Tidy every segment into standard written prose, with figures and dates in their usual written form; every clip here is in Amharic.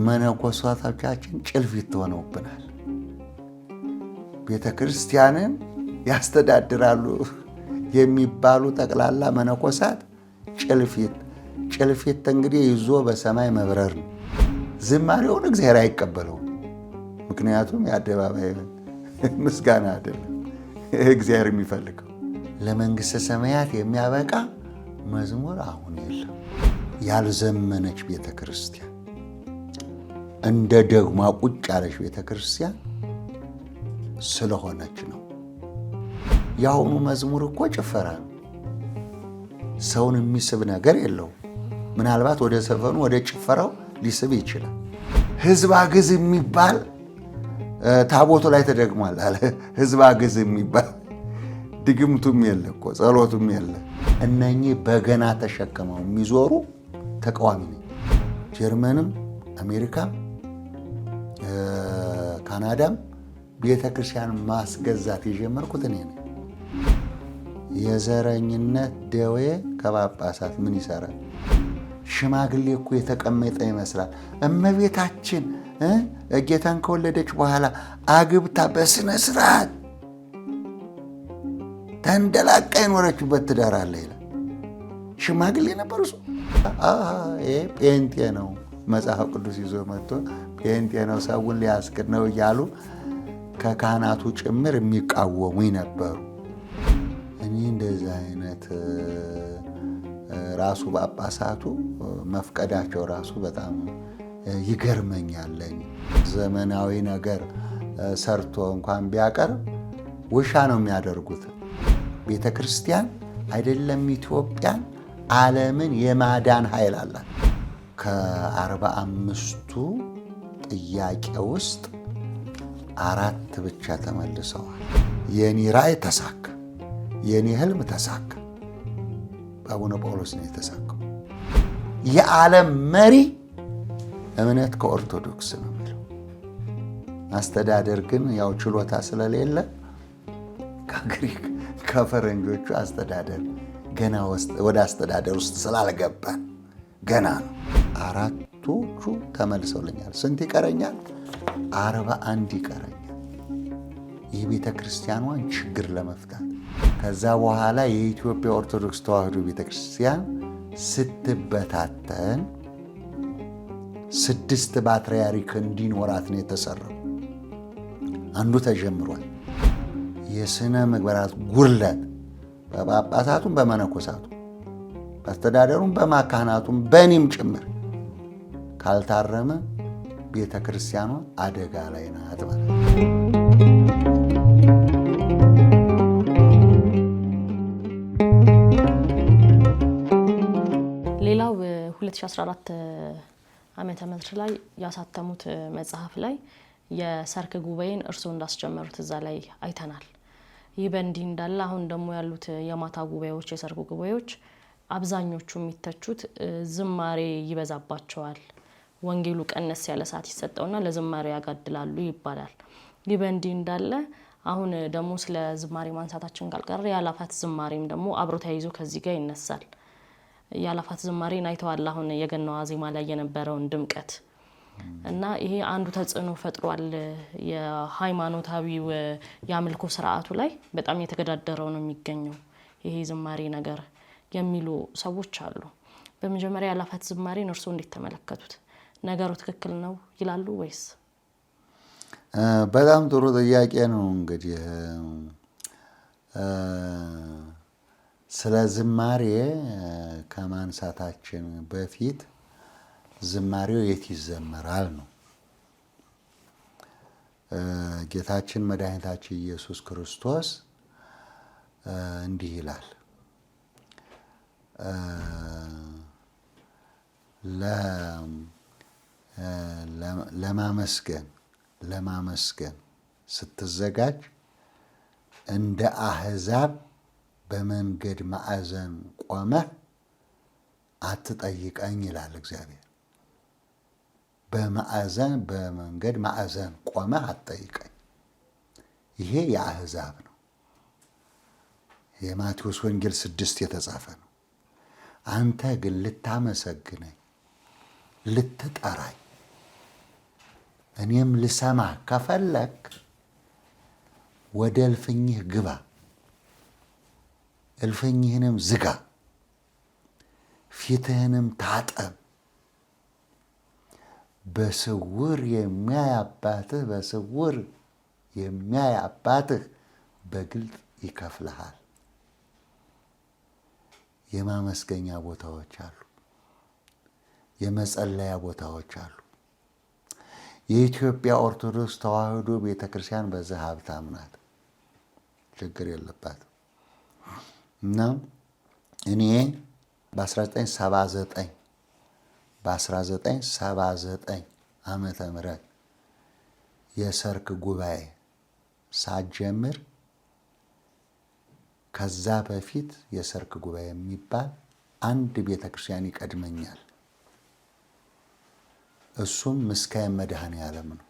መነኮሳቶቻችን ጭልፊት ሆነውብናል። ቤተ ክርስቲያንን ያስተዳድራሉ የሚባሉ ጠቅላላ መነኮሳት ጭልፊት እንግዲህ ይዞ በሰማይ መብረር ነው። ዝማሬውን እግዚአብሔር አይቀበለውም። ምክንያቱም የአደባባይ ምስጋና አይደለም እግዚአብሔር የሚፈልገው። ለመንግሥተ ሰማያት የሚያበቃ መዝሙር አሁን የለም። ያልዘመነች ቤተ ክርስቲያን፣ እንደ ደግማ ቁጭ ያለች ቤተ ክርስቲያን ስለሆነች ነው። የአሁኑ መዝሙር እኮ ጭፈራ ነው። ሰውን የሚስብ ነገር የለውም። ምናልባት ወደ ዘፈኑ ወደ ጭፈራው ሊስብ ይችላል። ሕዝብ አግዝ የሚባል ታቦቱ ላይ ተደግሟል አለ። ሕዝብ አግዝ የሚባል ድግምቱም የለ እኮ ጸሎቱም የለ። እነኚህ በገና ተሸክመው የሚዞሩ ተቃዋሚ ነኝ። ጀርመንም አሜሪካም ካናዳም ቤተ ክርስቲያን ማስገዛት የጀመርኩት እኔ ነኝ። የዘረኝነት ደዌ ከጳጳሳት ምን ይሰራል? ሽማግሌ እኮ የተቀመጠ ይመስላል። እመቤታችን ጌታን ከወለደች በኋላ አግብታ በስነ ስርዓት ተንደላቃ የኖረችበት ትዳር አለ ይላል። ሽማግሌ ነበር እሱ። ይሄ ጴንጤ ነው፣ መጽሐፍ ቅዱስ ይዞ መጥቶ ጴንጤ ነው፣ ሰውን ሊያስክድ ነው እያሉ ከካህናቱ ጭምር የሚቃወሙኝ ነበሩ። እኔ እንደዚህ አይነት ራሱ ጳጳሳቱ መፍቀዳቸው ራሱ በጣም ይገርመኛል። ዘመናዊ ነገር ሰርቶ እንኳን ቢያቀርብ ውሻ ነው የሚያደርጉት። ቤተ ክርስቲያን አይደለም ኢትዮጵያን፣ ዓለምን የማዳን ኃይል አላት። ከ45ቱ ጥያቄ ውስጥ 4 ብቻ ተመልሰዋል። የኔ ራእይ ተሳካ፣ የኔ ህልም ተሳካ። በአቡነ ጳውሎስ ነው የተሳካው። የዓለም መሪ እምነት ከኦርቶዶክስ ነው የሚለው። አስተዳደር ግን ያው ችሎታ ስለሌለ ከግሪክ ከፈረንጆቹ አስተዳደር ገና ወደ አስተዳደር ውስጥ ስላልገባን ገና ነው። 4ቶቹ ተመልሰውልኛል። ስንት ይቀረኛል? 41 ይቀረኛል የቤተ ክርስቲያኗን ችግር ለመፍታት። ከዛ በኋላ የኢትዮጵያ ኦርቶዶክስ ተዋሕዶ ቤተ ክርስቲያን ስትበታተን 6 ፓትርያርክ እንዲኖራት ነው የተሰራው። አንዱ ተጀምሯል። የሥነ ምግባራት ጉድለት በጳጳሳቱም በመነኮሳቱም በአስተዳደሩም በማካህናቱም በእኔም ጭምር ካልታረመ ቤተ ክርስቲያኗ አደጋ ላይ ናት ማለት ነው። ሌላው 2014 ዓመተ ምህረት ላይ ያሳተሙት መጽሐፍ ላይ የሰርክ ጉባኤን እርስዎ እንዳስጀመሩት እዛ ላይ አይተናል። ይህ በእንዲህ እንዳለ አሁን ደግሞ ያሉት የማታ ጉባኤዎች፣ የሰርክ ጉባኤዎች አብዛኞቹ የሚተቹት ዝማሬ ይበዛባቸዋል፣ ወንጌሉ ቀነስ ያለ ሰዓት ይሰጠውና ለዝማሬ ያጋድላሉ ይባላል። ይህ በእንዲህ እንዳለ አሁን ደግሞ ስለ ዝማሬ ማንሳታችን ካልቀረ የአላፋት ዝማሬም ደግሞ አብሮ ተያይዞ ከዚህ ጋር ይነሳል። የአላፋት ዝማሬን አይተዋል። አሁን የገናዋ ዜማ ላይ የነበረውን ድምቀት እና ይሄ አንዱ ተጽዕኖ ፈጥሯል። የሃይማኖታዊው የአምልኮ ስርዓቱ ላይ በጣም የተገዳደረው ነው የሚገኘው ይሄ ዝማሬ ነገር የሚሉ ሰዎች አሉ። በመጀመሪያ የአላፋት ዝማሬን እርስዎ እንዴት ተመለከቱት? ነገሩ ትክክል ነው ይላሉ ወይስ? በጣም ጥሩ ጥያቄ ነው። እንግዲህ ስለ ዝማሬ ከማንሳታችን በፊት ዝማሬው የት ይዘመራል ነው። ጌታችን መድኃኒታችን ኢየሱስ ክርስቶስ እንዲህ ይላል፣ ለማመስገን ስትዘጋጅ እንደ አሕዛብ በመንገድ ማዕዘን ቆመህ አትጠይቀኝ ይላል እግዚአብሔር። በመንገድ ማዕዘን ቆመህ አትጠይቀኝ። ይሄ የአሕዛብ ነው። የማቴዎስ ወንጌል 6 የተጻፈ ነው። አንተ ግን ልታመሰግነኝ፣ ልትጠራኝ፣ እኔም ልሰማ ከፈለክ ወደ እልፍኝህ ግባ፣ እልፍኝህንም ዝጋ፣ ፊትህንም ታጠብ። በስውር የሚያይ አባትህ በግልጥ ይከፍልሃል። የማመስገኛ ቦታዎች አሉ፣ የመጸለያ ቦታዎች አሉ። የኢትዮጵያ ኦርቶዶክስ ተዋሕዶ ቤተክርስቲያን በዚህ ሀብታም ናት፣ ችግር የለባትም። እና እኔ በ1979 ዓመተ ምህረት የሰርክ ጉባኤ ሳጀምር ከዛ በፊት የሰርክ ጉባኤ የሚባል አንድ ቤተክርስቲያን ይቀድመኛል። እሱም ምስካየ መድኃኔዓለም ነው።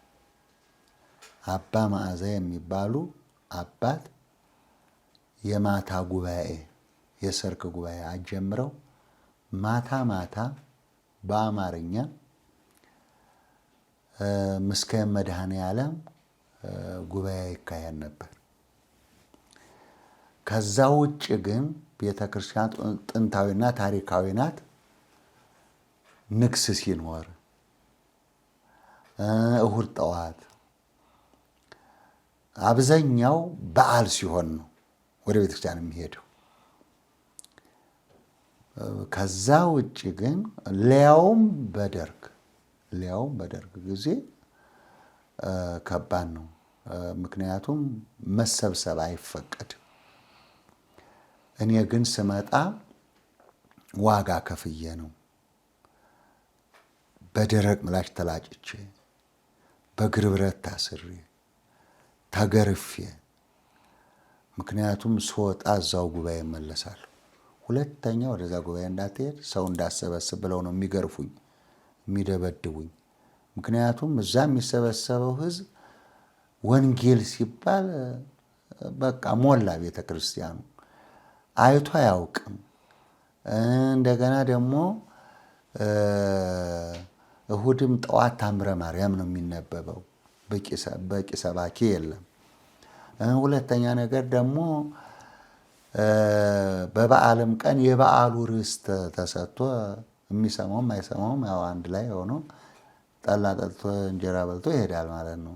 አባ መዓዛ የሚባሉ አባት የማታ ጉባኤ የሰርክ ጉባኤ አጀምረው ማታ ማታ በአማርኛ ምስካየ መድኃኔዓለም ጉባኤ ይካሄድ ነበር። ከዛ ውጭ ግን ቤተክርስቲያን ጥንታዊና ታሪካዊ ናት። ንግስ ሲኖር እሁድ ጠዋት አብዛኛው በዓል ሲሆን ነው ወደ ቤተክርስቲያን የሚሄደው። ከዛ ውጭ ግን ሊያውም በደርግ ጊዜ ከባድ ነው። ምክንያቱም መሰብሰብ አይፈቀድም። እኔ ግን ስመጣ ዋጋ ከፍዬ ነው። በደረቅ ምላጭ ተላጭቼ፣ በእግር ብረት ታስሬ፣ ተገርፌ። ምክንያቱም ስወጣ እዛው ጉባኤ እመለሳለሁ። ሁለተኛ ወደዛ ጉባኤ እንዳትሄድ ሰው እንዳሰበስብ ብለው ነው የሚገርፉኝ፣ የሚደበድቡኝ። ምክንያቱም እዛ የሚሰበሰበው ሕዝብ ወንጌል ሲባል በቃ ሞላ ቤተክርስቲያኑ፣ አይቶ አያውቅም። እንደገና ደግሞ እሁድም ጠዋት ታምረ ማርያም ነው የሚነበበው፣ በቂ ሰባኪ የለም። ሁለተኛ ነገር ደግሞ በበዓልም ቀን የበዓሉ ርዕስ ተሰጥቶ የሚሰማውም አይሰማውም ያው አንድ ላይ ሆኖ ጠላ ጠጥቶ እንጀራ በልቶ ይሄዳል ማለት ነው።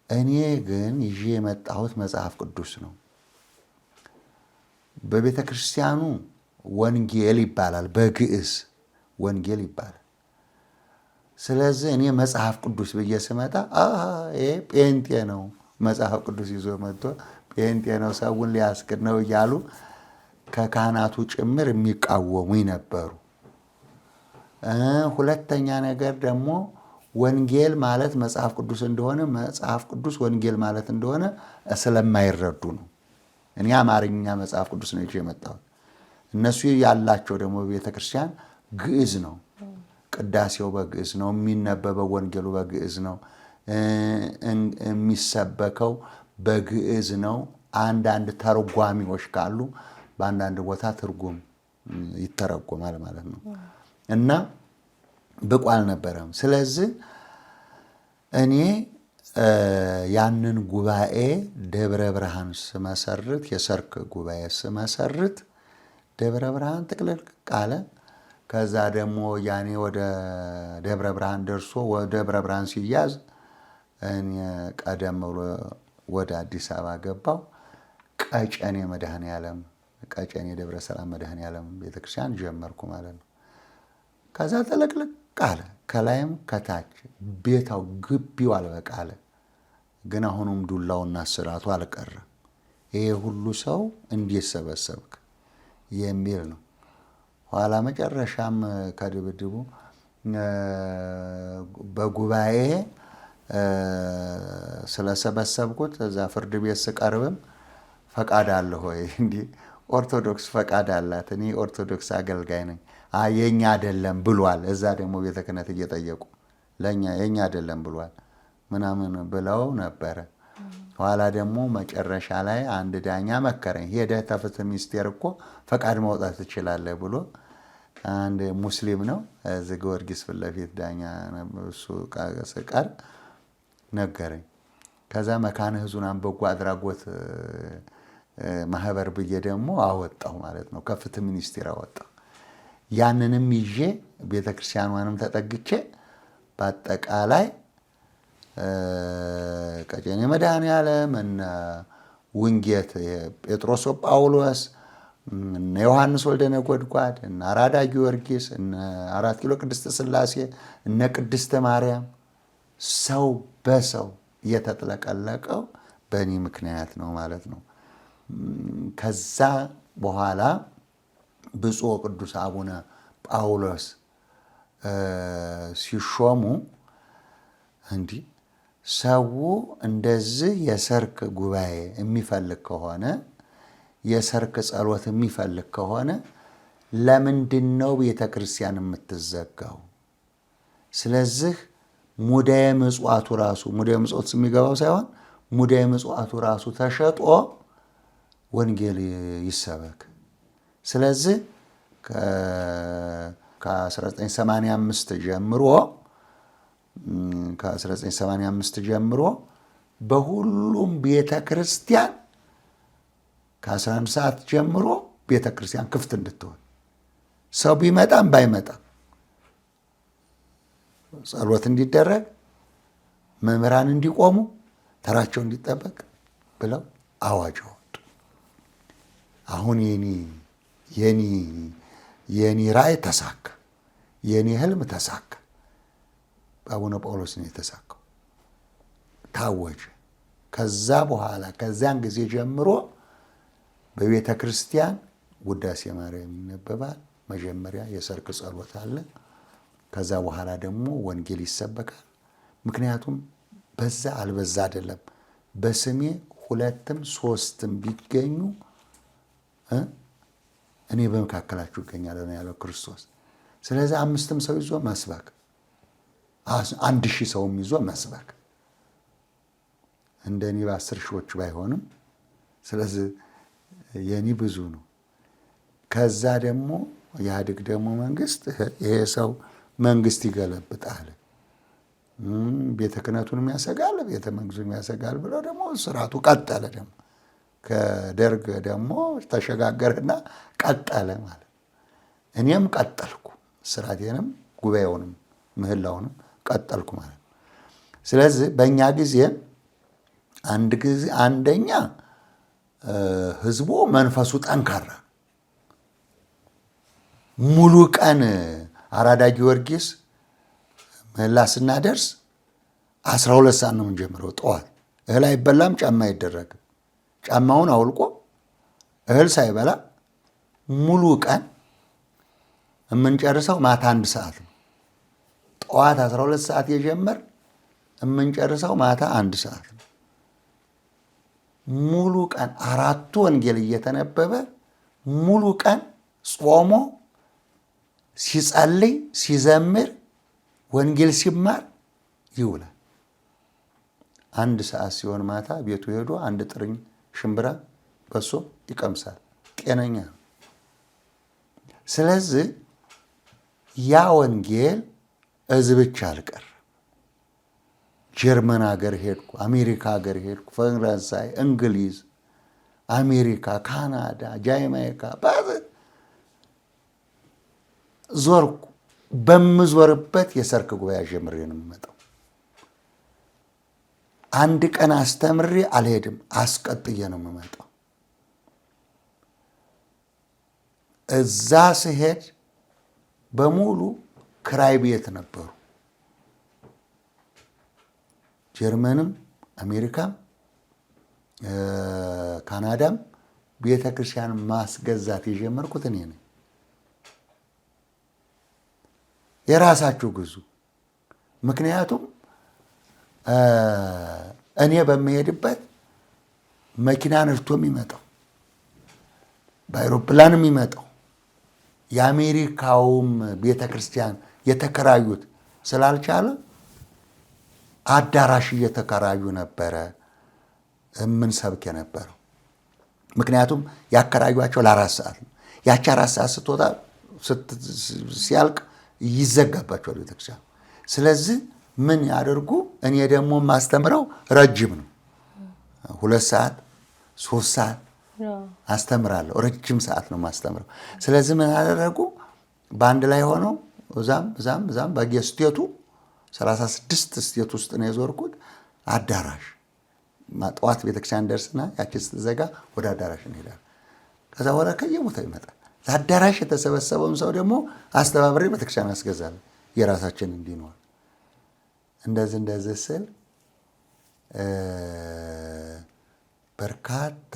እኔ ግን ይዤ የመጣሁት መጽሐፍ ቅዱስ ነው። በቤተ ክርስቲያኑ ወንጌል ይባላል፣ በግዕዝ ወንጌል ይባላል። ስለዚህ እኔ መጽሐፍ ቅዱስ ብዬ ስመጣ ይሄ ጴንጤ ነው መጽሐፍ ቅዱስ ይዞ መጥቶ ጴንጤ ነው ሰውን ሊያስክድ ነው እያሉ ከካህናቱ ጭምር የሚቃወሙኝ ነበሩ። ሁለተኛ ነገር ደግሞ ወንጌል ማለት መጽሐፍ ቅዱስ እንደሆነ፣ መጽሐፍ ቅዱስ ወንጌል ማለት እንደሆነ ስለማይረዱ ነው። እኔ አማርኛ መጽሐፍ ቅዱስ ነው ይዤ የመጣሁት። እነሱ ያላቸው ደግሞ ቤተክርስቲያን ግዕዝ ነው። ቅዳሴው በግዕዝ ነው የሚነበበው፣ ወንጌሉ በግዕዝ ነው የሚሰበከው፣ በግዕዝ ነው። አንዳንድ ተርጓሚዎች ካሉ በአንዳንድ ቦታ ትርጉም ይተረጎማል ማለት ነው። እና ብቁ አልነበረም። ስለዚህ እኔ ያንን ጉባኤ ደብረ ብርሃን ስመሰርት፣ የሰርክ ጉባኤ ስመሰርት ደብረ ብርሃን ጥቅልል ቃለ። ከዛ ደግሞ ያኔ ወደ ደብረ ብርሃን ደርሶ ወደ ደብረ ብርሃን ሲያዝ እኔ ቀደም ብሎ ወደ አዲስ አበባ ገባው። ቀጨኔ መድኃኔዓለም ቀጨኔ ደብረ ሰላም መድኃኔዓለም ቤተክርስቲያን ጀመርኩ ማለት ነው። ከዛ ጥልቅልቅ ቃለ፣ ከላይም ከታች ቤታው ግቢው አልበቃ አለ። ግን አሁንም ዱላውና ስራቱ አልቀረም። ይሄ ሁሉ ሰው እንዴት ሰበሰብክ የሚል ነው። ኋላ መጨረሻም ከድብድቡ በጉባኤ ስለሰበሰብኩት እዛ ፍርድ ቤት ስቀርብም ፈቃድ አለ ሆይ እንዲህ ኦርቶዶክስ ፈቃድ አላት፣ እኔ ኦርቶዶክስ አገልጋይ ነኝ፣ የኛ አይደለም ብሏል። እዛ ደግሞ ቤተ ክህነት እየጠየቁ ለኛ የኛ አይደለም ብሏል ምናምን ብለው ነበረ። ኋላ ደግሞ መጨረሻ ላይ አንድ ዳኛ መከረኝ። ሄደህ ተፍትህ ሚኒስቴር እኮ ፈቃድ ማውጣት ትችላለህ ብሎ አንድ ሙስሊም ነው እዚህ ጊዮርጊስ ፊት ለፊት ዳኛ እሱ ቃል ነገረኝ። ከዛ መካነ ሕዙናን በጎ አድራጎት ማህበር ብዬ ደግሞ አወጣው ማለት ነው። ከፍትህ ሚኒስቴር አወጣው። ያንንም ይዤ ቤተክርስቲያኗንም ተጠግቼ በአጠቃላይ ቀጨኔ መድኃኔዓለም እና ውንጌት ጴጥሮስ ጳውሎስ እነ ዮሐንስ ወልደ ነጎድጓድ እነ አራዳ ጊዮርጊስ እነ 4 ኪሎ ቅድስት ሥላሴ እነ ቅድስተ ማርያም ሰው በሰው እየተጥለቀለቀው በእኔ ምክንያት ነው ማለት ነው። ከዛ በኋላ ብፁዕ ቅዱስ አቡነ ጳውሎስ ሲሾሙ እንዲህ ሰው እንደዚህ የሰርክ ጉባኤ የሚፈልግ ከሆነ የሰርክ ጸሎት የሚፈልግ ከሆነ ለምንድን ነው ቤተ ክርስቲያን የምትዘጋው? ስለዚህ ሙዳየ ምጽዋቱ ራሱ ሙዳየ ምጽዋት የሚገባው ሳይሆን ሙዳየ ምጽዋቱ ራሱ ተሸጦ ወንጌል ይሰበክ። ስለዚህ ከ1985 ጀምሮ በሁሉም ቤተ ክርስቲያን ከ11 ሰዓት ጀምሮ ቤተ ክርስቲያን ክፍት እንድትሆን ሰው ቢመጣም ባይመጣም ጸሎት እንዲደረግ መምህራን እንዲቆሙ ተራቸው እንዲጠበቅ ብለው አዋጅ ወጡ። አሁን የኔ ራእይ ተሳካ፣ የኔ ህልም ተሳካ። በአቡነ ጳውሎስ ነው የተሳካው። ታወጀ። ከዛ በኋላ ከዚያን ጊዜ ጀምሮ በቤተ ክርስቲያን ውዳሴ ማርያም ይነበባል። መጀመሪያ የሰርክ ጸሎት አለ። ከዛ በኋላ ደግሞ ወንጌል ይሰበካል። ምክንያቱም በዛ አልበዛ አይደለም። በስሜ 2ም 3ም ቢገኙ እኔ በመካከላችሁ እገኛለሁ ነው ያለው ክርስቶስ። ስለዚህ 5ም ሰው ይዞ መስበክ፣ 1000 ሰውም ይዞ መስበክ እንደኔ በ10 ሺዎች ባይሆንም ስለዚህ የኔ ብዙ ነው። ከዛ ደግሞ ኢህአዴግ ደግሞ መንግስት ይሄ ሰው መንግስት ይገለብጣል፣ ቤተ ክህነቱንም ያሰጋል፣ ቤተ መንግስቱንም ያሰጋል ብለው ደግሞ ስርዓቱ ቀጠለ። ደግሞ ከደርግ ደግሞ ተሸጋገረና ቀጠለ ማለት እኔም ቀጠልኩ፣ ስርዓቴንም ጉባኤውንም ምህላውንም ቀጠልኩ ማለት ነው። ስለዚህ በእኛ ጊዜ አንደኛ ህዝቡ መንፈሱ ጠንካራ፣ ሙሉ ቀን አራዳ ጊዮርጊስ ምህላ ስናደርስ 12 ሰዓት ነው የምንጀምረው። ጠዋት እህል አይበላም፣ ጫማ አይደረግም። ጫማውን አውልቆ እህል ሳይበላ ሙሉ ቀን የምንጨርሰው ማታ 1 ሰዓት ነው። ጠዋት 12 ሰዓት የጀመር የምንጨርሰው ማታ 1 ሰዓት ነው። ሙሉ ቀን 4ቱ ወንጌል እየተነበበ ሙሉ ቀን ጾሞ ሲጸልይ ሲዘምር ወንጌል ሲማር ይውላል። 1 ሰዓት ሲሆን ማታ ቤቱ ሄዶ 1 ጥርኝ ሽምብራ በሶ ይቀምሳል። ጤነኛ ነው። ስለዚህ ያ ወንጌል እዚህ ብቻ አልቀር። ጀርመን ሀገር ሄድኩ፣ አሜሪካ ሀገር ሄድኩ፣ ፈረንሳይ፣ እንግሊዝ፣ አሜሪካ፣ ካናዳ፣ ጃማይካ ዞርኩ። በምዞርበት የሰርክ ጉባኤ ጀምሬ ነው የምመጣው። 1 ቀን አስተምሬ አልሄድም፣ አስቀጥዬ ነው የምመጣው። እዛ ስሄድ በሙሉ ክራይ ቤት ነበሩ። ጀርመንም አሜሪካም ካናዳም ቤተ ክርስቲያን ማስገዛት የጀመርኩት እኔ ነኝ። የራሳችሁ ግዙ። ምክንያቱም እኔ በሚሄድበት መኪና ነድቶ የሚመጣው በአይሮፕላን የሚመጣው የአሜሪካውም ቤተ ክርስቲያን የተከራዩት ስላልቻለ አዳራሽ እየተከራዩ ነበረ የምንሰብክ የነበረው። ምክንያቱም ያከራዩቸው ለ4 ሰዓት ነው። ያቺ 4 ሰዓት ስትወጣ ሲያልቅ ይዘጋባቸዋል ቤተክርስቲያኑ። ስለዚህ ምን ያደርጉ? እኔ ደግሞ ማስተምረው ረጅም ነው፣ 2 ሰዓት 3 ሰዓት አስተምራለሁ። ረጅም ሰዓት ነው ማስተምረው። ስለዚህ ምን አደረጉ? በአንድ ላይ ሆነው እዛም በየስቴቱ 36 ስቴት ውስጥ ነው የዞርኩት። አዳራሽ ጠዋት ቤተክርስቲያን ደርስና ያቺ ስትዘጋ ወደ አዳራሽ እንሄዳለን። ከዛ በኋላ ከየቦታው ይመጣል። ለአዳራሽ የተሰበሰበውን ሰው ደግሞ አስተባብሬ ቤተክርስቲያን አስገዛለሁ የራሳችን እንዲኖር። እንደዚህ ስል በርካታ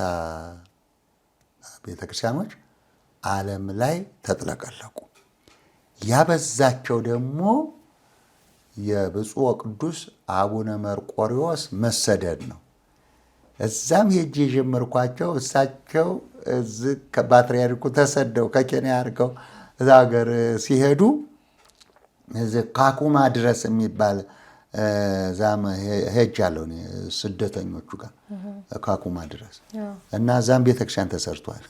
ቤተክርስቲያኖች ዓለም ላይ ተጥለቀለቁ። ያበዛቸው ደግሞ የብፁዕ ወቅዱስ አቡነ መርቆሪዎስ መሰደድ ነው። እዛም ሄጄ የጀመርኳቸው እሳቸው እዚህ ከባትርያርኩ ተሰደው ከኬንያ አድርገው እዛ ሀገር ሲሄዱ እዚህ ካኩማ ድረስ የሚባል ዛም ሄጃለሁ እኔ ስደተኞቹ ጋር ካኩማ ድረስ እና ዛም ቤተክርስቲያን ተሰርቷል።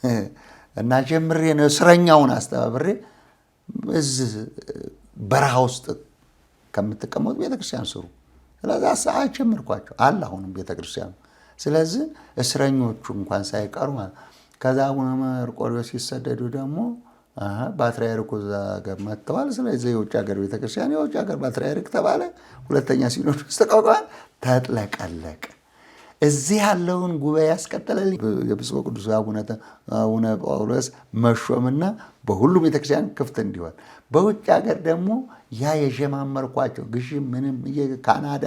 እና ጀምሬ ነው እስረኛውን አስተባብሬ እዚህ በረሃ ውስጥ ከምትቀመጡ ቤተክርስቲያን ስሩ። ስለዚህ ሰዓት ጀመርኳቸው አለ አሁንም ቤተክርስቲያኑ። ስለዚህ እስረኞቹ እንኳን ሳይቀሩ ማለት ከዛ አቡነ መርቆሪዎስ ሲሰደዱ ደግሞ ፓትርያርኩ እዛ ሀገር መጥተዋል። ስለዚህ የውጭ ሀገር ቤተክርስቲያን የውጭ ሀገር ፓትርያርክ ተባለ። ሁለተኛ ሲኖዶስ ተቋቋመ፣ ተጥለቀለቀ። እዚህ ያለውን ጉባኤ ያስቀጠለልኝ የብፁዕ ቅዱስ አቡነ ጳውሎስ መሾምና በሁሉም ቤተክርስቲያን ክፍት እንዲሆን፣ በውጭ ሀገር ደግሞ ያ የጀማመርኳቸው ግዢ ምንም ካናዳ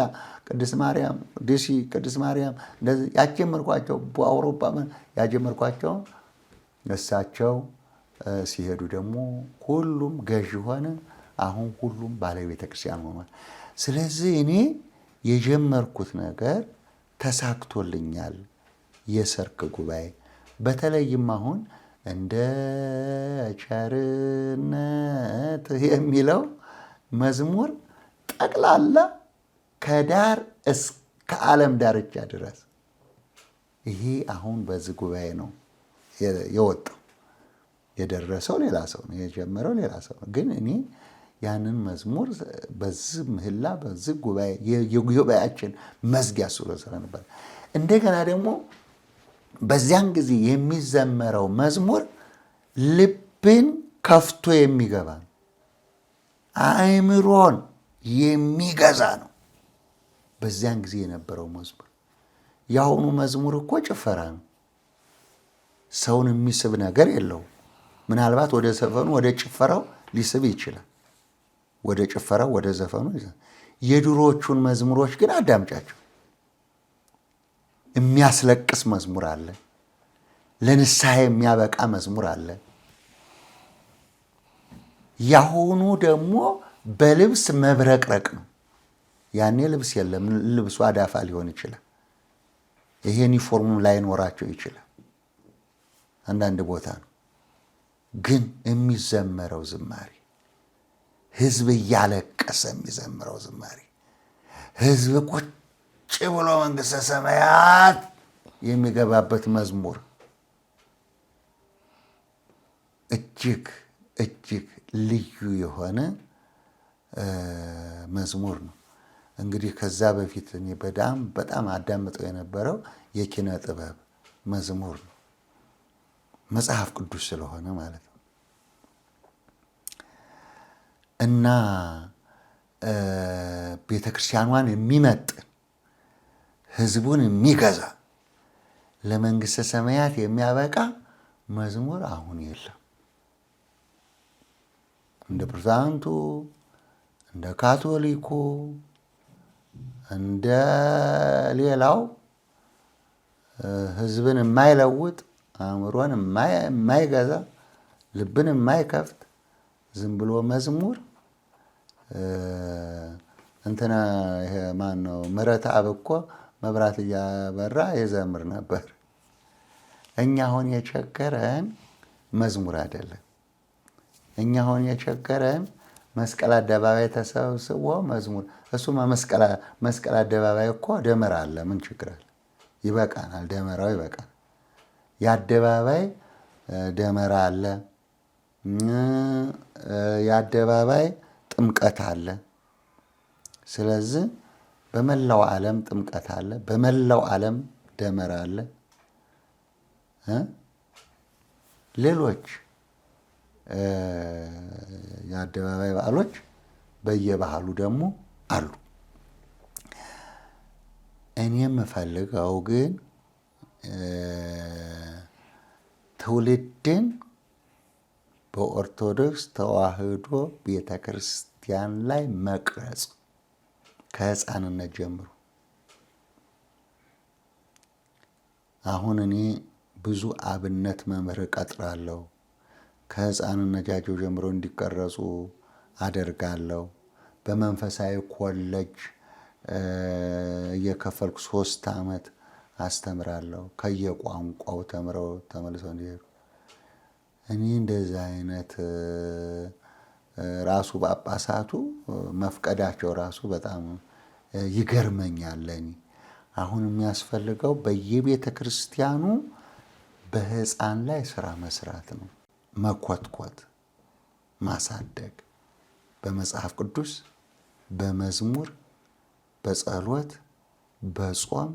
ቅድስት ማርያም፣ ዲሲ ቅድስት ማርያም እንደዚህ ያጀመርኳቸው በአውሮፓ ያጀመርኳቸው እሳቸው ሲሄዱ ደግሞ ሁሉም ገዢ ሆነ። አሁን ሁሉም ባለ ቤተክርስቲያን ሆኗል። ስለዚህ እኔ የጀመርኩት ነገር ተሳክቶልኛል። የሰርክ ጉባኤ በተለይም አሁን እንደ ቸርነት የሚለው መዝሙር ጠቅላላ ከዳር እስከ ዓለም ዳርቻ ድረስ ይሄ አሁን በዚህ ጉባኤ ነው የወጣው። የደረሰው ሌላ ሰው ነው፣ የጀመረው ሌላ ሰው ነው። ግን እኔ ያንን መዝሙር በዚህ ምህላ በዚህ ጉባኤ የጉባኤያችን መዝጊያ ስለነበር እንደገና ደግሞ በዚያን ጊዜ የሚዘመረው መዝሙር ልብን ከፍቶ የሚገባ ነው፣ አእምሮን የሚገዛ ነው። በዚያን ጊዜ የነበረው መዝሙር የአሁኑ መዝሙር እኮ ጭፈራ ነው። ሰውን የሚስብ ነገር የለውም። ምናልባት ወደ ዘፈኑ ወደ ጭፈራው ሊስብ ይችላል። ወደ ጭፈራው ወደ ዘፈኑ። የድሮዎቹን መዝሙሮች ግን አዳምጫቸው። የሚያስለቅስ መዝሙር አለ፣ ለንስሐ የሚያበቃ መዝሙር አለ። ያሁኑ ደግሞ በልብስ መብረቅረቅ ነው። ያኔ ልብስ የለም። ልብሱ አዳፋ ሊሆን ይችላል። ይሄ ዩኒፎርሙም ላይኖራቸው ይችላል። አንዳንድ ቦታ ነው። ግን የሚዘመረው ዝማሬ ህዝብ እያለቀሰ የሚዘምረው ዝማሬ፣ ህዝብ ቁጭ ብሎ መንግሥተ ሰማያት የሚገባበት መዝሙር እጅግ እጅግ ልዩ የሆነ መዝሙር ነው። እንግዲህ ከዛ በፊት እኔ በጣም አዳምጠው የነበረው የኪነ ጥበብ መዝሙር ነው። መጽሐፍ ቅዱስ ስለሆነ ማለት ነው። እና ቤተክርስቲያኗን የሚመጥን ህዝቡን የሚገዛ ለመንግሥተ ሰማያት የሚያበቃ መዝሙር አሁን የለም። እንደ ፕሮቴስታንቱ፣ እንደ ካቶሊኩ፣ እንደ ሌላው ህዝብን የማይለውጥ አእምሮን የማይገዛ ልብን የማይከፍት ዝም ብሎ መዝሙር እንትና ይሄ ማን ነው? ምህረት አብ እኮ መብራት እያበራ ይዘምር ነበር። እኛ አሁን የቸገረን መዝሙር አይደለም። እኛ አሁን የቸገረን መስቀል አደባባይ ተሰብስቦ መዝሙር። እሱማ መስቀል አደባባይ እኮ ደመራ አለ። ምን ችግር አለ? ይበቃናል። ደመራው ይበቃል። የአደባባይ ደመራ አለ። የአደባባይ ጥምቀት አለ። ስለዚህ በመላው ዓለም ጥምቀት አለ፣ በመላው ዓለም ደመራ አለ። ሌሎች የአደባባይ በዓሎች በየባህሉ ደግሞ አሉ። እኔ የምፈልገው ግን ትውልድን በኦርቶዶክስ ተዋሕዶ ቤተ ክርስቲያን ላይ መቅረጽ ከሕፃንነት ጀምሮ። አሁን እኔ ብዙ አብነት መምህር እቀጥራለሁ። ከሕፃንነታቸው ጀምሮ እንዲቀረጹ አደርጋለሁ። በመንፈሳዊ ኮሌጅ እየከፈልኩ 3 ዓመት አስተምራለሁ። ከየቋንቋው ተምረው ተመልሰው እንዲሄዱ። እኔ እንደዚህ አይነት ራሱ ጳጳሳቱ መፍቀዳቸው ራሱ በጣም ይገርመኛል። ለእኔ አሁን የሚያስፈልገው በየቤተ ክርስቲያኑ በሕፃን ላይ ስራ መስራት ነው። መኮትኮት፣ ማሳደግ፣ በመጽሐፍ ቅዱስ፣ በመዝሙር፣ በጸሎት፣ በጾም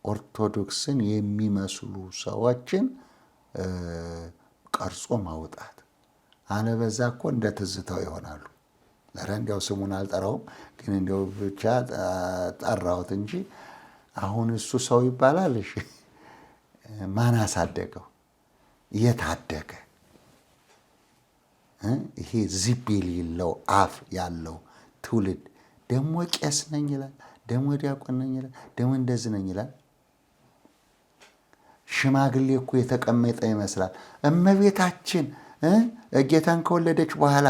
ኦርቶዶክስን የሚመስሉ ሰዎችን ቀርጾ ማውጣት። አለበዛ እኮ እንደ ትዝታው ይሆናሉ። ኧረ እንዲያው ስሙን አልጠራውም፣ ግን እንዲያው ብቻ ጠራሁት እንጂ አሁን እሱ ሰው ይባላል? እሺ ማን አሳደገው? የታደገ ይሄ ዝብ የሌለው አፍ ያለው ትውልድ ደግሞ ቄስ ነኝ ይላል፣ ደግሞ ዲያቆን ነኝ ይላል፣ ደግሞ እንደዚህ ነኝ ይላል። ሽማግሌ እኮ የተቀመጠ ይመስላል። እመቤታችን ጌታን ከወለደች በኋላ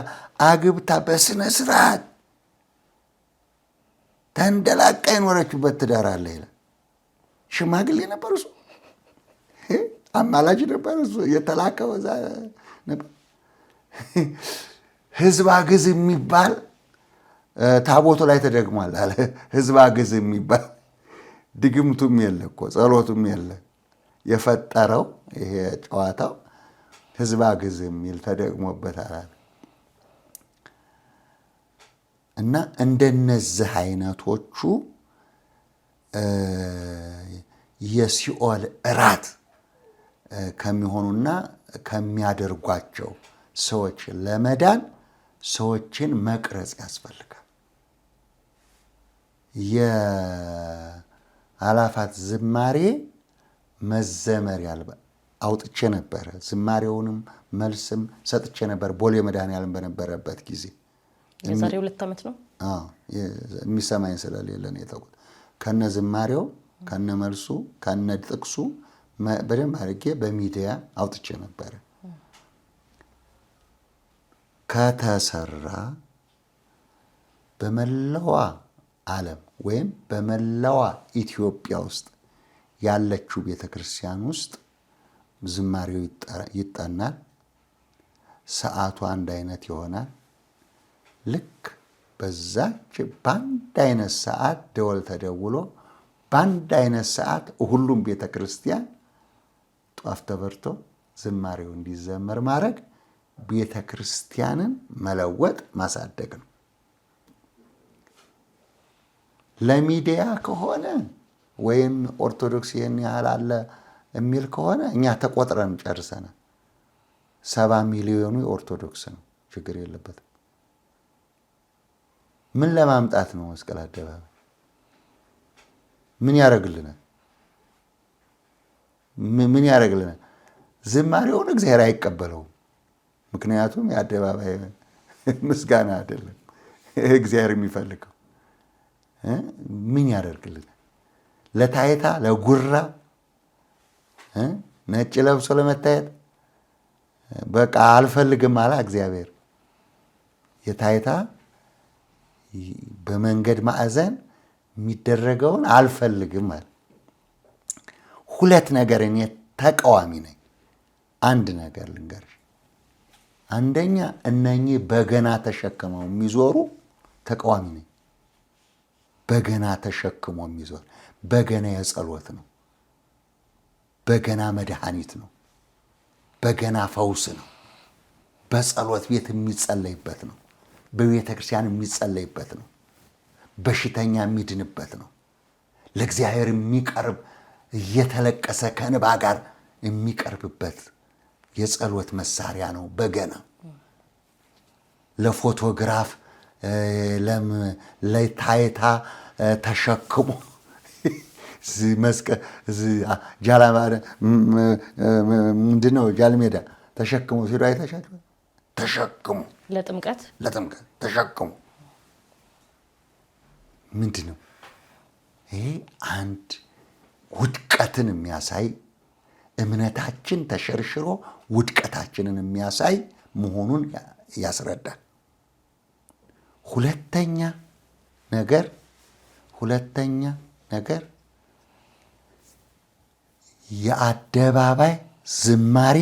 አግብታ በስነ ስርዓት ተንደላቃ የኖረችበት ትዳር አለ ይላል። ሽማግሌ ነበር እሱ፣ አማላጅ ነበር እሱ፣ የተላከው እዛ ነበር። ሕዝብ አግዝ የሚባል ታቦቱ ላይ ተደግሟል አለ። ሕዝብ አግዝ የሚባል ድግምቱም የለ እኮ ጸሎቱም የለ። የፈጠረው ይሄ ጨዋታው ሕዝብ አግዝ የሚል ተደግሞበታል አለ። እና እንደነዚህ አይነቶቹ የሲኦል እራት ከሚሆኑና ከሚያደርጓቸው ሰዎች ለመዳን ሰዎችን መቅረጽ ያስፈልጋል። የአላፋት ዝማሬ መዘመር አውጥቼ ነበረ። ዝማሬውንም መልስም ሰጥቼ ነበር ቦሌ መድኃኔዓለም በነበረበት ጊዜ። የዛሬ 2 ዓመት ነው። የሚሰማኝ ስለሌለ ነው የተውኩት። ከነ ዝማሬው ከነ መልሱ ከነ ጥቅሱ በደንብ አድርጌ በሚዲያ አውጥቼ ነበረ። ከተሰራ በመላዋ ዓለም ወይም በመላዋ ኢትዮጵያ ውስጥ ያለችው ቤተክርስቲያን ውስጥ ዝማሬው ይጠናል። ሰዓቱ አንድ አይነት ይሆናል። ልክ በዛች በአንድ አይነት ሰዓት ደወል ተደውሎ በአንድ አይነት ሰዓት ሁሉም ቤተክርስቲያን ጧፍ ተበርቶ ዝማሬው እንዲዘመር ማድረግ ቤተክርስቲያንን መለወጥ ማሳደግ ነው። ለሚዲያ ከሆነ ወይም ኦርቶዶክስ ይህን ያህል አለ የሚል ከሆነ እኛ ተቆጥረን ጨርሰናል። 70 ሚሊዮኑ የኦርቶዶክስ ነው፣ ችግር የለበትም። ምን ለማምጣት ነው? መስቀል አደባባይ ምን ያደርግልናል? ምን ያደርግልናል? ዝማሬውን እግዚአብሔር አይቀበለውም። ምክንያቱም የአደባባይ ምስጋና አይደለም እግዚአብሔር የሚፈልገው። ምን ያደርግልናል? ለታይታ ለጉራ ነጭ ለብሶ ለመታየት በቃ አልፈልግም አለ እግዚአብሔር። የታይታ በመንገድ ማዕዘን የሚደረገውን አልፈልግም አለ። 2 ነገር እኔ ተቃዋሚ ነኝ። አንድ ነገር ልንገርሽ። አንደኛ እነኚህ በገና ተሸክመው የሚዞሩ ተቃዋሚ ነኝ። በገና ተሸክሞ የሚዞር በገና የጸሎት ነው። በገና መድኃኒት ነው። በገና ፈውስ ነው። በጸሎት ቤት የሚጸለይበት ነው። በቤተ ክርስቲያን የሚጸለይበት ነው። በሽተኛ የሚድንበት ነው። ለእግዚአብሔር የሚቀርብ እየተለቀሰ ከእንባ ጋር የሚቀርብበት የጸሎት መሳሪያ ነው በገና። ለፎቶግራፍ ለታይታ ተሸክሞ ምንድነው ጃልሜዳ ተሸክሞ ሲሉ አይታሻቸው። ተሸክሞ ለጥምቀት ተሸክሞ ምንድነው ይሄ? አንድ ውድቀትን የሚያሳይ እምነታችን ተሸርሽሮ ውድቀታችንን የሚያሳይ መሆኑን ያስረዳል። ሁለተኛ ነገር የአደባባይ ዝማሬ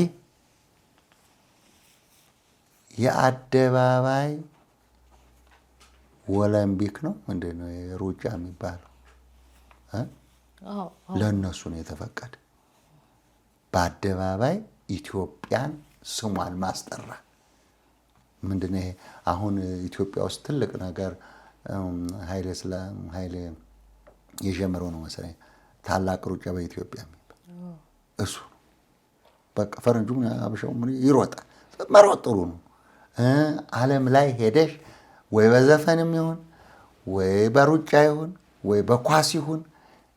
የአደባባይ ኦሎምፒክ ነው ምንድነው ሩጫ የሚባለው ለነሱ ነው የተፈቀደ። በአደባባይ ኢትዮጵያን ስሟን ማስጠራት ምንድነው ይሄ? አሁን ኢትዮጵያ ውስጥ ትልቅ ነገር ኃይሌ የጀመረው ነው መሰለኝ ታላቅ ሩጫ በኢትዮጵያ የሚባል እሱ በቃ ፈረንጁም አበሻውም ይሮጣል። መሮጥ ጥሩ ነው። ዓለም ላይ ሄደሽ ወይ በዘፈንም ይሁን ወይ በሩጫ ይሁን ወይ በኳስ ይሁን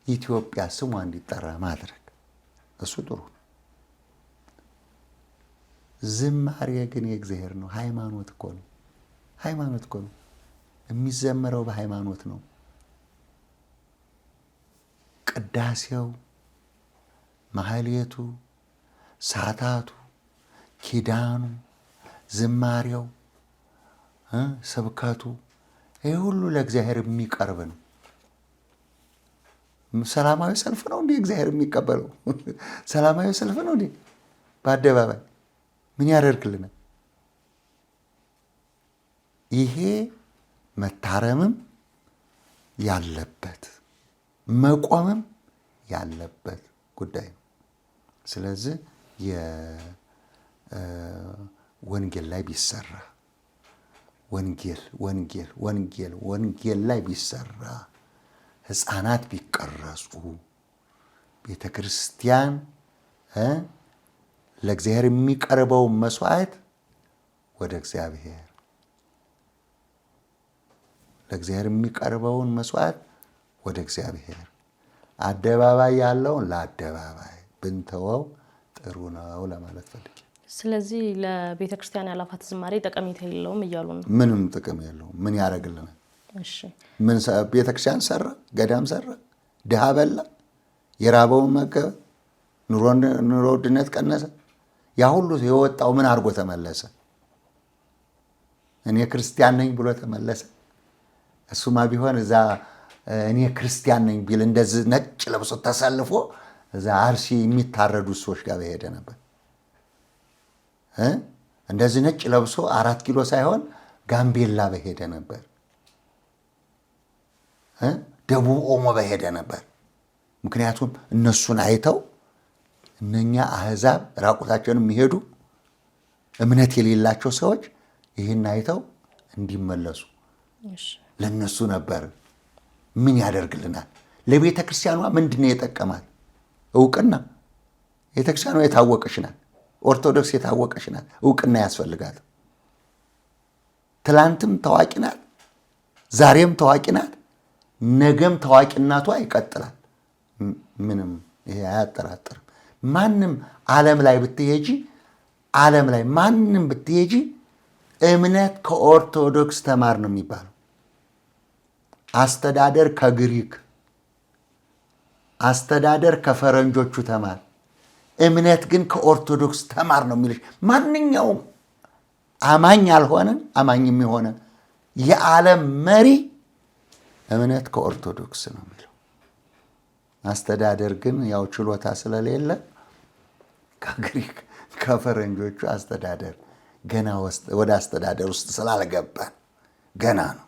ኢትዮጵያ ስሟ እንዲጠራ ማድረግ እሱ ጥሩ ነው። ዝማሬ ግን የእግዚአብሔር ነው። ሃይማኖት እኮ ነው። የሚዘመረው በሃይማኖት ነው። ቅዳሴው፣ ማህሌቱ፣ ሳታቱ፣ ኪዳኑ፣ ዝማሬው፣ ስብከቱ ይህ ሁሉ ለእግዚአብሔር የሚቀርብ ነው። ሰላማዊ ሰልፍ ነው እንዴ እግዚአብሔር የሚቀበለው? ሰላማዊ ሰልፍ ነው እንዴ? በአደባባይ ምን ያደርግልናል? ይሄ መታረምም ያለበት መቆምም ያለበት ጉዳይ ነው። ስለዚህ የወንጌል ላይ ቢሰራ ወንጌል ላይ ቢሰራ ሕፃናት ቢቀረጹ ቤተ ክርስቲያን ለእግዚአብሔር የሚቀርበው መስዋዕት ወደ እግዚአብሔር አደባባይ ያለውን ለአደባባይ ብንተወው ጥሩ ነው ለማለት ፈልጌ። ስለዚህ ለቤተ ክርስቲያን ያላፋት ዝማሬ ጠቀሜታ የለውም እያሉ ነው? ምንም ጥቅም የለውም። ምን ያደርግልናል? እሺ ምን ቤተ ክርስቲያን ሰራ? ገዳም ሰራ? ድሃ በላ? የራበውን መገበ? ኑሮ ውድነት ቀነሰ? ያ ሁሉ የወጣው ምን አድርጎ ተመለሰ? እኔ ክርስቲያን ነኝ ብሎ ተመለሰ? እሱማ ቢሆን እዛ እኔ ክርስቲያን ነኝ ቢል እንደዚህ ነጭ ለብሶ ተሰልፎ እዛ አርሲ የሚታረዱ ሰዎች ጋር በሄደ ነበር። እንደዚህ ነጭ ለብሶ 4 ኪሎ ሳይሆን ጋምቤላ በሄደ ነበር። ደቡብ ኦሞ በሄደ ነበር። ምክንያቱም እነሱን አይተው እነኛ አህዛብ ራቁታቸውን የሚሄዱ እምነት የሌላቸው ሰዎች ይህን አይተው እንዲመለሱ ለነሱ ነበር። ምን ያደርግልናል? ለቤተ ክርስቲያኗ ምንድነው የጠቀማት? እውቅና። ቤተ ክርስቲያኗ የታወቀች ናት። ኦርቶዶክስ የታወቀች ናት። እውቅና ያስፈልጋት። ትላንትም ታዋቂ ናት፣ ዛሬም ታዋቂ ናት፣ ነገም ታዋቂነቷ ይቀጥላል። ምንም ይሄ አያጠራጥርም። ማንም ዓለም ላይ ብትሄጂ እምነት ከኦርቶዶክስ ተማር ነው የሚባለው። አስተዳደር ከግሪክ፣ አስተዳደር ከፈረንጆቹ ተማር፣ እምነት ግን ከኦርቶዶክስ ተማር ነው የሚልሽ። ማንኛውም አማኝ ያልሆነ አማኝም የሆነ የዓለም መሪ እምነት ከኦርቶዶክስ ነው የሚለው። አስተዳደር ግን ያው ችሎታ ስለሌለ ከግሪክ ከፈረንጆቹ አስተዳደር ገና ወደ አስተዳደር ውስጥ ስላልገባን ገና ነው።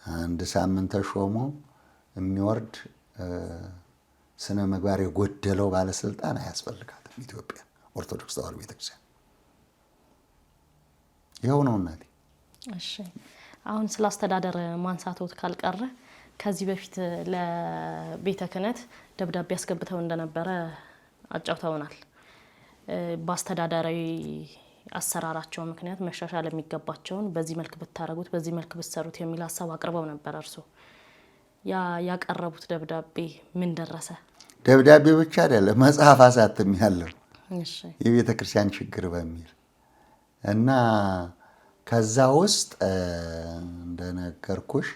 አንድ ሳምንት ተሾሞ የሚወርድ ስነ ምግባር የጎደለው ባለስልጣን አያስፈልጋትም ኢትዮጵያ ኦርቶዶክስ ተዋሕዶ ቤተክርስቲያን። ይኸው ነው እናቴ። እሺ አሁን ስለ አስተዳደር ማንሳቶት ካልቀረ ከዚህ በፊት ለቤተ ክህነት ደብዳቤ አስገብተው እንደነበረ አጫውተውናል። በአስተዳደራዊ አሰራራቸው ምክንያት መሻሻል የሚገባቸውን በዚህ መልክ ብታረጉት በዚህ መልክ ብትሰሩት የሚል ሀሳብ አቅርበው ነበር። እርሶ ያቀረቡት ደብዳቤ ምን ደረሰ? ደብዳቤ ብቻ አይደለም መጽሐፍ አሳትም ያለው እሺ የቤተ ክርስቲያን ችግር በሚል እና ከዛ ውስጥ እንደነገርኩሽ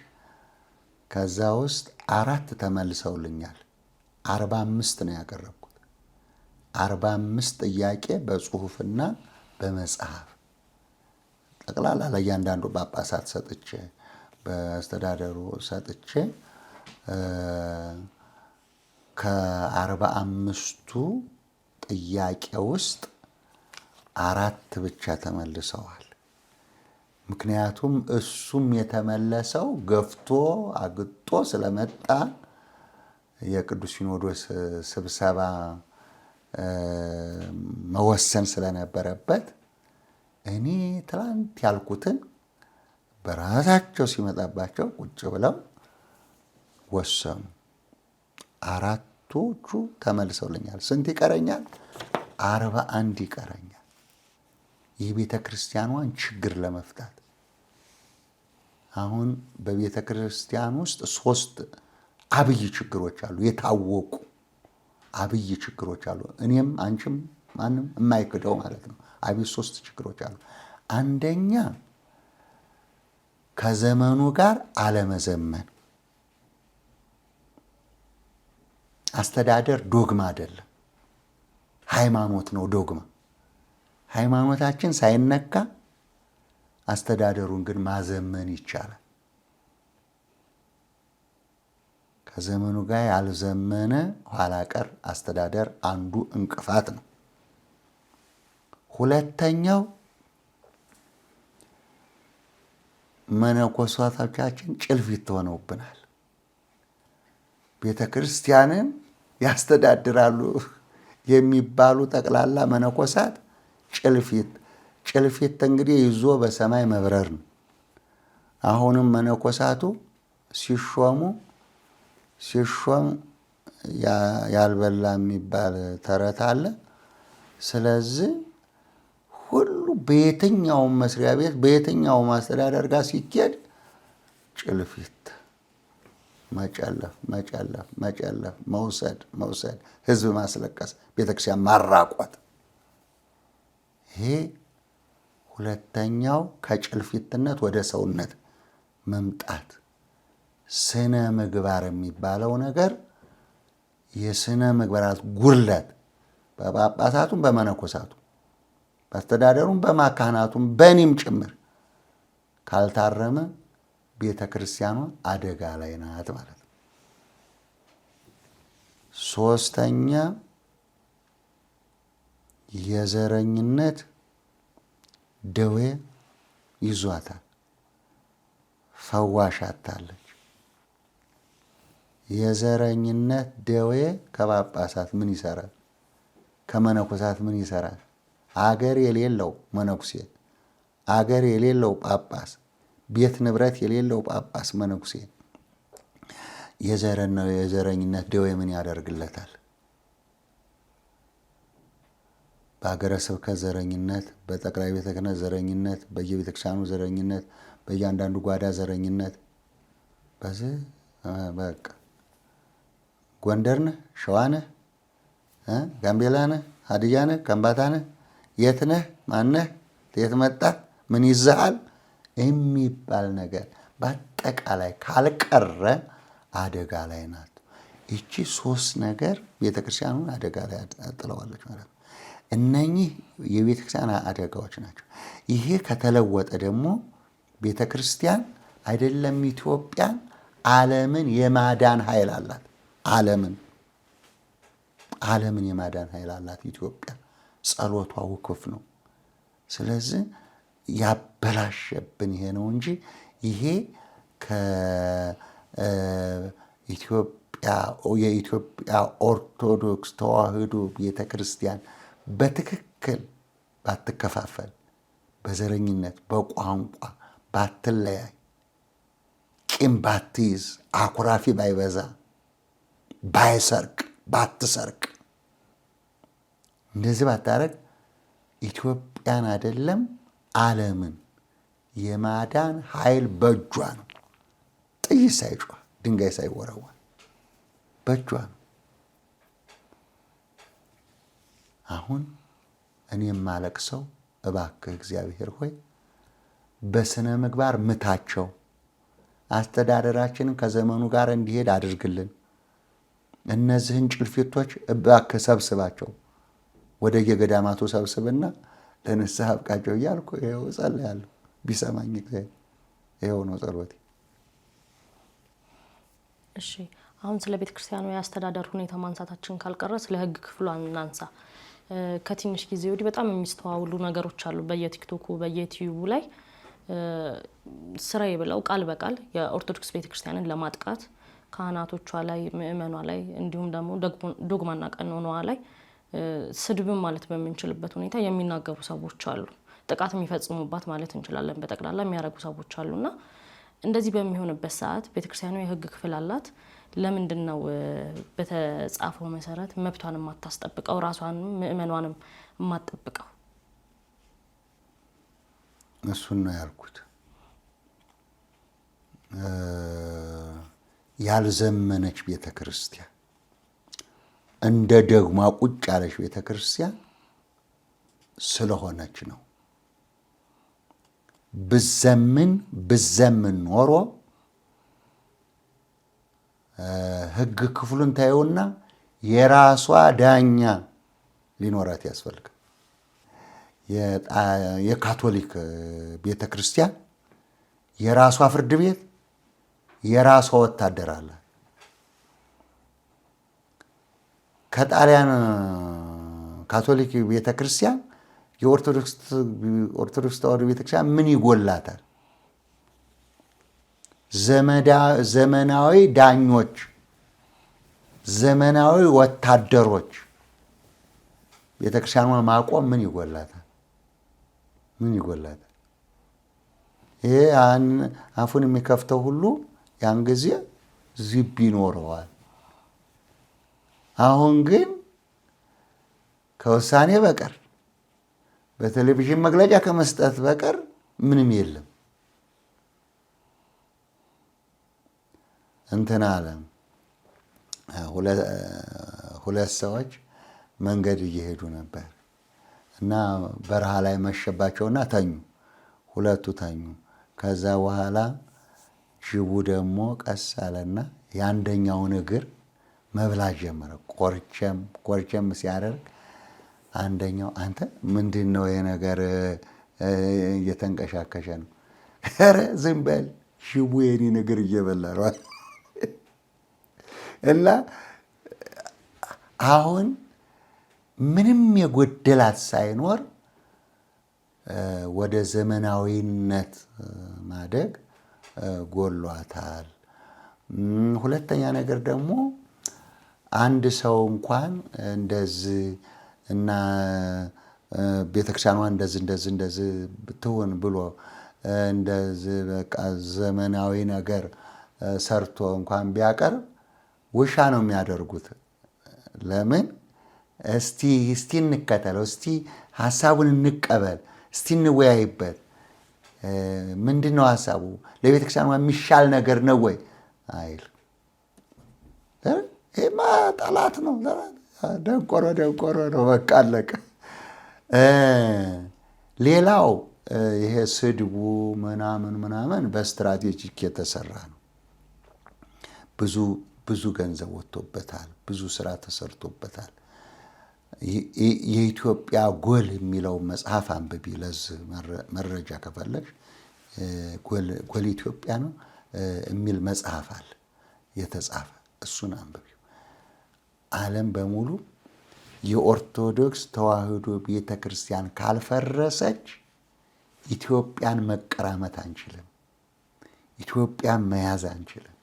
ከዛ ውስጥ 4 ተመልሰውልኛል። 45 ነው ያቀረብኩት። 45 ጥያቄ በጽሁፍና በመጽሐፍ ጠቅላላ ለእያንዳንዱ ጳጳሳት ሰጥቼ በአስተዳደሩ ሰጥቼ ከ45ቱ ጥያቄ ውስጥ 4 ብቻ ተመልሰዋል። ምክንያቱም እሱም የተመለሰው ገፍቶ አግጦ ስለመጣ የቅዱስ ሲኖዶስ ስብሰባ መወሰን ስለነበረበት እኔ ትላንት ያልኩትን በራሳቸው ሲመጣባቸው ቁጭ ብለው ወሰኑ። 4ቶቹ ተመልሰውልኛል። ስንት ይቀረኛል? 41 ይቀረኛል። የቤተ ክርስቲያኗን ችግር ለመፍታት አሁን በቤተ ክርስቲያን ውስጥ 3 አብይ ችግሮች አሉ። የታወቁ አብይ ችግሮች አሉ። እኔም አንቺም ማንም የማይክደው ማለት ነው። አብይ 3 ችግሮች አሉ። አንደኛ ከዘመኑ ጋር አለመዘመን። አስተዳደር ዶግማ አይደለም፣ ሃይማኖት ነው ዶግማ። ሃይማኖታችን ሳይነካ አስተዳደሩን ግን ማዘመን ይቻላል። ከዘመኑ ጋር ያልዘመነ ኋላ ቀር አስተዳደር አንዱ እንቅፋት ነው። ሁለተኛው መነኮሳቶቻችን ጭልፊት ሆነውብናል። ቤተ ክርስቲያንን ያስተዳድራሉ የሚባሉ ጠቅላላ መነኮሳት ጭልፊት እንግዲህ ይዞ በሰማይ መብረር ነው። አሁንም መነኮሳቱ ሲሾም ያልበላ የሚባል ተረት አለ። ስለዚህ ሁሉ በየትኛውም መስሪያ ቤት በየትኛውም አስተዳደር ጋር ሲኬድ ጭልፊት መጨለፍ፣ መውሰድ፣ ህዝብ ማስለቀስ፣ ቤተክርስቲያን ማራቆት። ይሄ ሁለተኛው ከጭልፊትነት ወደ ሰውነት መምጣት። ስነ ምግባር የሚባለው ነገር የስነ ምግባራት ጉድለት በጳጳሳቱም በመነኮሳቱም በአስተዳደሩም በማካህናቱም በእኔም ጭምር ካልታረመ ቤተ ክርስቲያኗ አደጋ ላይ ናት ማለት ነው። 3ኛ የዘረኝነት ደዌ ይዟታል። ፈዋሽ አታለች። የዘረኝነት ደዌ ከጳጳሳት ምን ይሰራል? ከመነኮሳት ምን ይሰራል? አገር የሌለው መነኩሴ፣ አገር የሌለው ጳጳስ፣ ቤት ንብረት የሌለው ጳጳስ መነኩሴ የዘረኝነት ደዌ ምን ያደርግለታል? በሀገረ ስብከት ዘረኝነት፣ በጠቅላይ ቤተ ክህነት ዘረኝነት፣ በየቤተ ክርስቲያኑ ዘረኝነት፣ በእያንዳንዱ ጓዳ ዘረኝነት። በዚህ በቃ ጎንደር ነህ፣ ሸዋ ነህ፣ ጋምቤላ ነህ፣ ሀዲያ ነህ፣ ከምባታ ነህ፣ የት ነህ፣ ማነህ፣ የት መጣህ፣ ምን ይዘሃል የሚባል ነገር በአጠቃላይ ካልቀረ አደጋ ላይ ናት። ይቺ 3 ነገር ቤተክርስቲያኑን አደጋ ላይ ጥለዋለች ማለት ነው። እነኚህ የቤተክርስቲያን አደጋዎች ናቸው። ይሄ ከተለወጠ ደግሞ ቤተክርስቲያን አይደለም ኢትዮጵያን፣ ዓለምን የማዳን ኃይል አላት። ዓለምን የማዳን ኃይል አላት ኢትዮጵያ። ጸሎቷ ውክፍ ነው። ስለዚህ ያበላሸብን ይሄ ነው እንጂ ይሄ የኢትዮጵያ ኦርቶዶክስ ተዋሕዶ ቤተክርስቲያን በትክክል ባትከፋፈል በዘረኝነት በቋንቋ ባትለያይ፣ ቂም ባትይዝ፣ አኩራፊ ባይበዛ፣ ባይሰርቅ ባትሰርቅ፣ እንደዚህ ባታረግ ኢትዮጵያን አይደለም ዓለምን የማዳን ኃይል በእጇ ነው። ጥይት ሳይጮህ ድንጋይ ሳይወረወር በእጇ ነው። አሁን እኔ የማለቅሰው እባክህ እግዚአብሔር ሆይ በስነ ምግባር ምታቸው፣ አስተዳደራችንን ከዘመኑ ጋር እንዲሄድ አድርግልን። እነዚህን ጭልፊቶች እባክህ ሰብስባቸው፣ ወደ የገዳማቱ ሰብስብና ለንስሐ አብቃቸው እያልኩ ይኸው እጸልያለሁ። ቢሰማኝ እግዚአብሔር ይኸው ነው ጸሎቴ። እሺ፣ አሁን ስለ ቤተ ክርስቲያኑ የአስተዳደር ሁኔታ ማንሳታችን ካልቀረ ስለ ሕግ ክፍሉ እናንሳ። ከትንሽ ጊዜ ወዲህ በጣም የሚስተዋውሉ ነገሮች አሉ። በየቲክቶኩ በየዩቲዩቡ ላይ ስራዬ ብለው ቃል በቃል የኦርቶዶክስ ቤተ ክርስቲያንን ለማጥቃት ካህናቶቿ ላይ፣ ምእመኗ ላይ እንዲሁም ደግሞ ዶግማና ቀኖኗ ላይ ስድብን ማለት በምንችልበት ሁኔታ የሚናገሩ ሰዎች አሉ። ጥቃት የሚፈጽሙባት ማለት እንችላለን። በጠቅላላ የሚያደርጉ ሰዎች አሉና እንደዚህ በሚሆንበት ሰዓት ቤተክርስቲያኑ የህግ ክፍል አላት። ለምንድን ነው በተጻፈው መሰረት መብቷን የማታስጠብቀው፣ ራሷንም ምእመኗንም የማትጠብቀው? እሱን ነው ያልኩት። ያልዘመነች ቤተክርስቲያን እንደ ደግማ ቁጭ ያለች ቤተክርስቲያን ስለሆነች ነው። ብዘምን ኖሮ ህግ ክፍሉን ታየውና የራሷ ዳኛ ሊኖራት ያስፈልጋል። የካቶሊክ ቤተክርስቲያን የራሷ ፍርድ ቤት፣ የራሷ ወታደር አለ። ከጣሊያን ካቶሊክ ቤተክርስቲያን የኦርቶዶክስ ተዋሕዶ ቤተክርስቲያን ምን ይጎላታል? ዘመናዊ ዳኞች፣ ዘመናዊ ወታደሮች ቤተክርስቲያኗን ማቆም ምን ይጎላታል? ምን ይጎላታል? ይሄ አፉን የሚከፍተው ሁሉ ያን ጊዜ ዝብ ይኖረዋል። አሁን ግን ከውሳኔ በቀር በቴሌቪዥን መግለጫ ከመስጠት በቀር ምንም የለም። እንትና አለ ሁለት ሰዎች መንገድ እየሄዱ ነበር እና በረሃ ላይ መሸባቸውና ተኙ። ሁለቱ ተኙ። ከዛ በኋላ ጅቡ ደግሞ ቀስ አለና የአንደኛውን እግር መብላት ጀመረ። ቆርቸም ሲያደርግ አንደኛው አንተ ምንድን ነው የነገር እየተንቀሻከሸ ነው? ኧረ ዝም በል ጅቡ የኔን እግር እየበላ ነው። እና አሁን ምንም የጎደላት ሳይኖር ወደ ዘመናዊነት ማደግ ጎሏታል። ሁለተኛ ነገር ደግሞ አንድ ሰው እንኳን እንደዚህ እና ቤተክርስቲያኗ እንደዚህ ብትሆን ብሎ እንደዚህ በቃ ዘመናዊ ነገር ሰርቶ እንኳን ቢያቀርብ ውሻ ነው የሚያደርጉት። ለምን? እስቲ እንከተለው፣ እስቲ ሀሳቡን እንቀበል፣ እስቲ እንወያይበት። ምንድን ነው ሀሳቡ? ለቤተክርስቲያኗ የሚሻል ነገር ነው ወይ አይል። ይሄማ ጠላት ነው፣ ደንቆሮ ነው፣ በቃ አለቀ። ሌላው ይሄ ስድቡ ምናምን በስትራቴጂክ የተሰራ ነው። ብዙ ገንዘብ ወጥቶበታል። ብዙ ስራ ተሰርቶበታል። የኢትዮጵያ ጎል የሚለው መጽሐፍ አንብቢ። ለዚህ መረጃ ከፈለግሽ ጎል ኢትዮጵያ ነው የሚል መጽሐፍ አለ የተጻፈ፣ እሱን አንብቢ። ዓለም በሙሉ የኦርቶዶክስ ተዋሕዶ ቤተክርስቲያን ካልፈረሰች ኢትዮጵያን መቀራመት አንችልም። ኢትዮጵያን መያዝ አንችልም።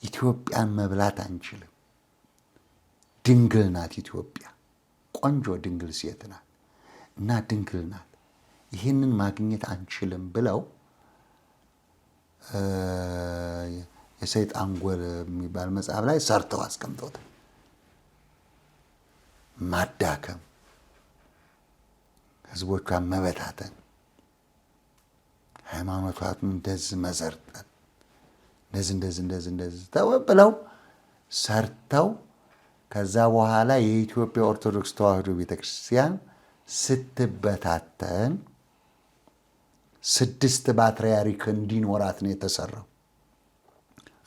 ኢትዮጵያን መብላት አንችልም። ድንግል ናት ኢትዮጵያ። ቆንጆ ድንግል ሴት ናት እና ድንግል ናት። ይህንን ማግኘት አንችልም ብለው የሰይጣን ጎል የሚባል መጽሐፍ ላይ ሰርተው አስቀምጠውታል። ማዳከም፣ ህዝቦቿን መበታተን፣ ሃይማኖቷን እንደዚህ መዘርጠን፣ እንደዚህ ተወብለው ሰርተው ከዛ በኋላ የኢትዮጵያ ኦርቶዶክስ ተዋሕዶ ቤተክርስቲያን ስትበታተን 6 ፓትርያርክ እንዲኖራት ነው የተሰራው።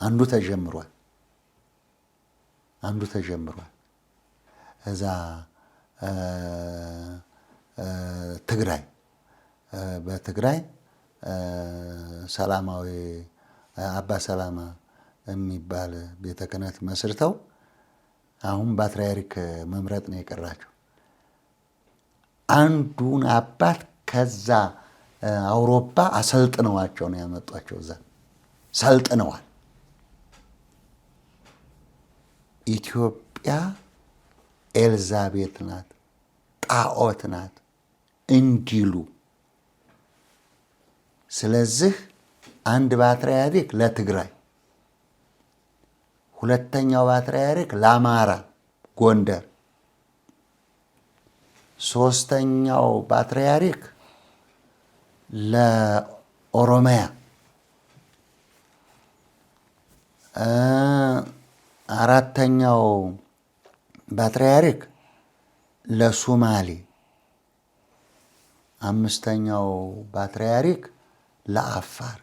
አንዱ ተጀምሯል። እዛ በትግራይ ሰላማዊ አባ ሰላማ የሚባል ቤተ ክህነት መስርተው አሁን ፓትርያርክ መምረጥ ነው የቀራቸው። አንዱን አባት ከዛ አውሮፓ አሰልጥነዋቸው ነው ያመጧቸው። እዛ ሰልጥነዋል። ኢትዮጵያ ኤልዛቤት ናት፣ ጣዖት ናት እንዲሉ። ስለዚህ አንድ ፓትርያርክ ለትግራይ፣ ሁለተኛው ፓትርያርክ ለአማራ ጎንደር፣ ሶስተኛው ፓትርያርክ ለኦሮሚያ፣ አራተኛው ፓትርያርክ ለሶማሌ፣ አምስተኛው ፓትርያርክ ለአፋር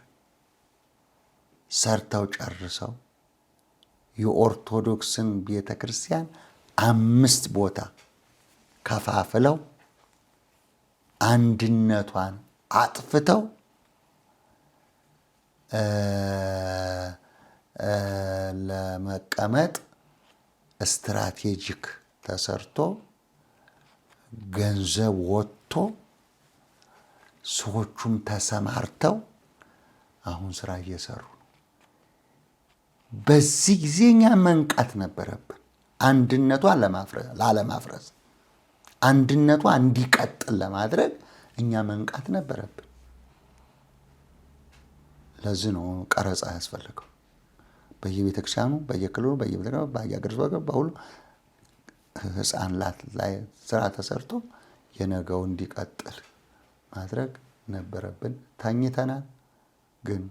ሰርተው ጨርሰው የኦርቶዶክስን ቤተክርስቲያን 5 ቦታ ከፋፍለው አንድነቷን አጥፍተው ለመቀመጥ ስትራቴጂክ ተሰርቶ ገንዘብ ወጥቶ ሰዎቹም ተሰማርተው አሁን ስራ እየሰሩ ነው። በዚህ ጊዜ እኛ መንቃት ነበረብን። አንድነቷን ላለማፍረስ፣ አንድነቷ እንዲቀጥል ለማድረግ እኛ መንቃት ነበረብን። ለዚህ ነው ቀረጻ ያስፈልገው። በየቤተክርስቲያኑ፣ በየክልሉ፣ በየሀገረ ስብከቱ በሁሉ ህፃናት ላይ ስራ ተሰርቶ የነገው እንዲቀጥል ማድረግ ነበረብን። ታኝተናል። ግን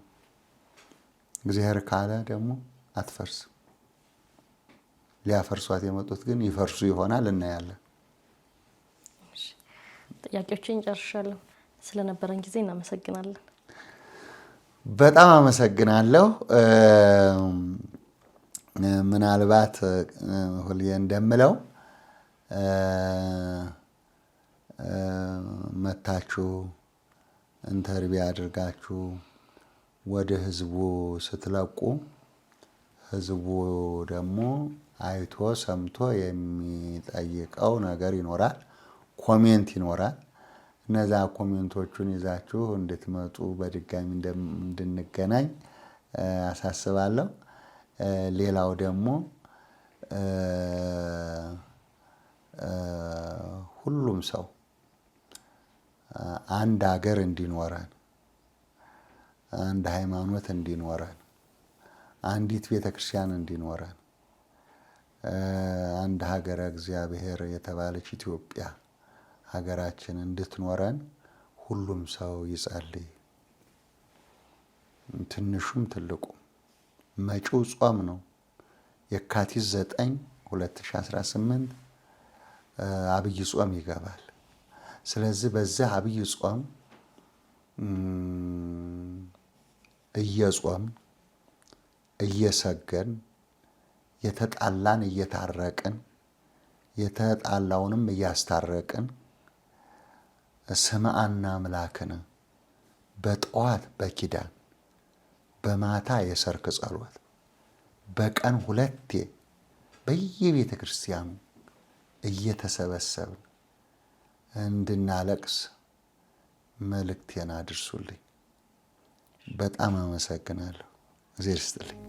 እግዚአብሔር ካለ ደግሞ አትፈርስም። ሊያፈርሷት የመጡት ግን ይፈርሱ ይሆናል፣ እናያለን። ጥያቄዎችን ጨርሻለሁ። ስለነበረን ጊዜ እናመሰግናለን። በጣም አመሰግናለሁ። ምናልባት ሁሌ እንደምለው መታችሁ ኢንተርቪው አድርጋችሁ ወደ ህዝቡ ስትለቁ ህዝቡ ደግሞ አይቶ ሰምቶ የሚጠይቀው ነገር ይኖራል፣ ኮሜንት ይኖራል። እነዛ ኮሜንቶቹን ይዛችሁ እንድትመጡ በድጋሚ እንድንገናኝ አሳስባለሁ። ሌላው ደግሞ ሁሉም ሰው አንድ ሀገር እንዲኖረን፣ አንድ ሃይማኖት እንዲኖረን፣ አንዲት ቤተክርስቲያን እንዲኖረን፣ አንድ ሀገረ እግዚአብሔር የተባለች ኢትዮጵያ ሀገራችን እንድትኖረን ሁሉም ሰው ይጸልይ። ትንሹም ትልቁም። መጪው ጾም ነው። የካቲት 9 2018 አብይ ጾም ይገባል። ስለዚህ በዚህ አብይ ጾም እየጾም እየሰገን የተጣላን እየታረቅን የተጣላውንም እያስታረቅን ስምዐና አምላክን በጠዋት በኪዳን በማታ የሰርክ ጸሎት በቀን 2 በየቤተ ክርስቲያኑ እየተሰበሰብን እንድናለቅስ መልእክቴን አድርሱልኝ። በጣም አመሰግናለሁ። እግዚአብሔር ይስጥልኝ።